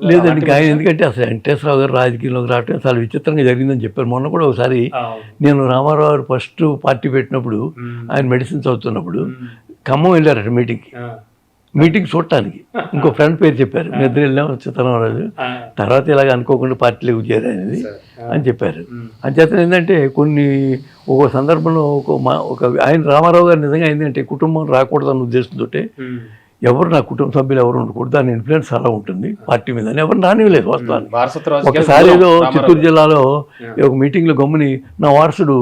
లేదండి ఆయన ఎందుకంటే అసలు వెంకటేశ్వరరావు గారు రాజకీయంలోకి రావటం చాలా విచిత్రంగా జరిగిందని చెప్పారు. మొన్న కూడా ఒకసారి నేను రామారావు గారు ఫస్ట్ పార్టీ పెట్టినప్పుడు ఆయన మెడిసిన్ చదువుతున్నప్పుడు ఖమ్మం వెళ్ళారట మీటింగ్ చూడటానికి. ఇంకో ఫ్రెండ్ పేరు చెప్పారు, మీ ఇద్దరు వెళ్ళాము చిత్తరామరాజు, తర్వాత ఇలాగ అనుకోకుండా పార్టీలోకి చేరనేది అని చెప్పారు. అంచేత ఏంటంటే ఒక సందర్భంలో ఒక ఆయన రామారావు గారు నిజంగా ఏంటంటే కుటుంబం రాకూడదన్న ఉద్దేశంతో ఎవరు నా కుటుంబ సభ్యులు ఎవరు ఉండకూడదు, దాని ఇన్ఫ్లుయెన్స్ అలా ఉంటుంది పార్టీ మీద అని ఎవరు రానివ్వలేదు వస్తాను. ఒకసారి ఏదో చిత్తూరు జిల్లాలో ఒక మీటింగ్లో గమ్ముని నా వారసుడు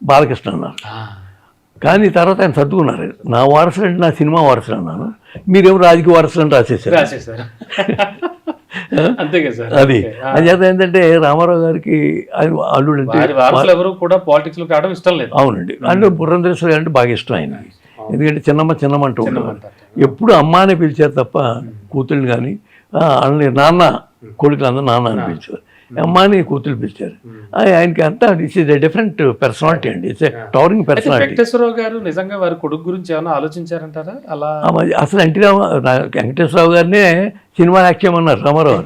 బాలకృష్ణ అన్నారు. కానీ తర్వాత ఆయన సర్దుకున్నారు, నా వారసుడు అంటే నా సినిమా వారసుడు అన్నాను, మీరేమో రాజకీయ వారసుడు అని రాసేసారు. అది చేత ఏంటంటే రామారావు గారికి అల్లుడు అంటే అవునండి, అంటే పురంధరేశ్వరి అంటే బాగా ఇష్టం ఆయన. ఎందుకంటే చిన్నమ్మ అంటూ ఉంటారు, ఎప్పుడు అమ్మ అని పిలిచారు తప్ప కూతుర్ని కానీ నాన్న కొడుకులు అందరూ నాన్న అని పిలిచారు, అమ్మ అని కూతురు పిలిచారు. ఆయనకి అంతా ఇట్స్ డిఫరెంట్ పర్సనాలిటీ అండి, ఇట్స్ టవరింగ్ పర్సనాలిటీ. వెంకటేశ్వరరావు గారు నిజంగా వారి కొడుకు గురించి ఏమైనా ఆలోచించారంటారా? అలా అసలు వెంకటేశ్వరరావు గారినే సినిమా యాక్ట్ చేయమన్నారు రామారావు.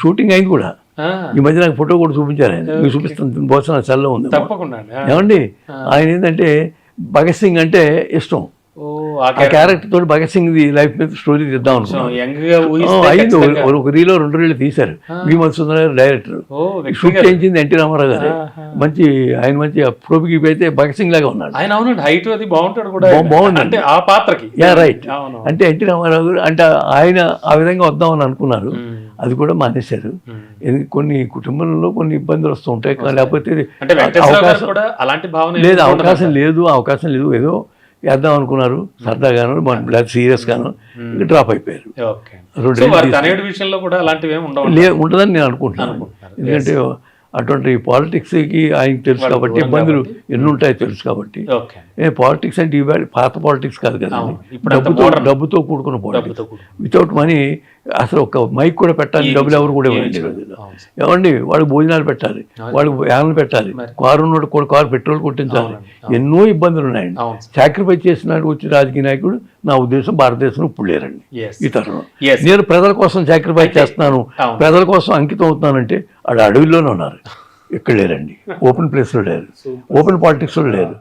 షూటింగ్ అయింది కూడా, ఈ మధ్య నాకు ఫోటో కూడా చూపించారు ఆయన, మీకు చూపిస్తాను, బహుశా నా సెల్లో ఉంది. తప్పకుండా ఏమండి ఆయన ఏంటంటే భగత్ సింగ్ అంటే ఇష్టం, ఆ క్యారెక్టర్ తోటి భగత్ సింగ్ ది లైఫ్ మీద స్టోరీ తీద్దాం అనుకున్నాను. అయింది, ఒక రీలో 2 రీలు తీశారు. వి మధుసూదన్ గారు డైరెక్టర్, షూట్ చేయించింది ఎన్టీ రామారావు గారు. ఆయన మంచి ప్రోపికి అయితే భగత్ సింగ్ లాగా ఉన్నాడు ఆయన. అవునండి, హైట్ అది బాగుంటాడు కూడా, బాగుంది ఆ పాత్రకి. రైట్, అంటే ఎన్టీ రామారావు గారు అంటే ఆయన ఆ విధంగా వద్దామని అనుకున్నారు, అది కూడా మానేశారు. కొన్ని కుటుంబంలో కొన్ని ఇబ్బందులు వస్తూ ఉంటాయి, లేకపోతే అవకాశం లేదు, ఏదో వేద్దాం అనుకున్నారు సరదాగాను, సీరియస్గాను, ఇంకా డ్రాప్ అయిపోయారు. ఉంటుందని నేను అనుకుంటున్నాను, ఎందుకంటే అటువంటి పాలిటిక్స్కి ఆయనకి తెలుసు కాబట్టి, ఇబ్బందులు ఎన్ని ఉంటాయో తెలుసు కాబట్టి. పాలిటిక్స్ అంటే పాత పాలిటిక్స్ కాదు కదా, డబ్బుతో కూడుకున్న పాలిటిక్స్. వితౌట్ మనీ అసలు ఒక మైక్ కూడా పెట్టాలి, డబ్బులు ఎవరు కూడా ఇవ్వండి. ఏమండి వాడికి భోజనాలు పెట్టాలి, వాడికి వ్యాన్లు పెట్టాలి, కారు ఉన్నోడు కూడా కారు పెట్రోల్ కొట్టించాలి, ఎన్నో ఇబ్బందులు ఉన్నాయండి. సాక్రిఫైస్ చేసినాడు వచ్చి రాజకీయ నాయకుడు నా ఉద్దేశం భారతదేశంలో ఇప్పుడు లేరండి ఈ తరంలో. నేను ప్రజల కోసం సాక్రిఫైస్ చేస్తున్నాను, ప్రజల కోసం అంకితం అవుతున్నానంటే ఆడ అడవిలోనే ఉన్నారు, ఇక్కడ లేరండి, ఓపెన్ ప్లేస్లో లేరు, ఓపెన్ పాలిటిక్స్లో లేరు.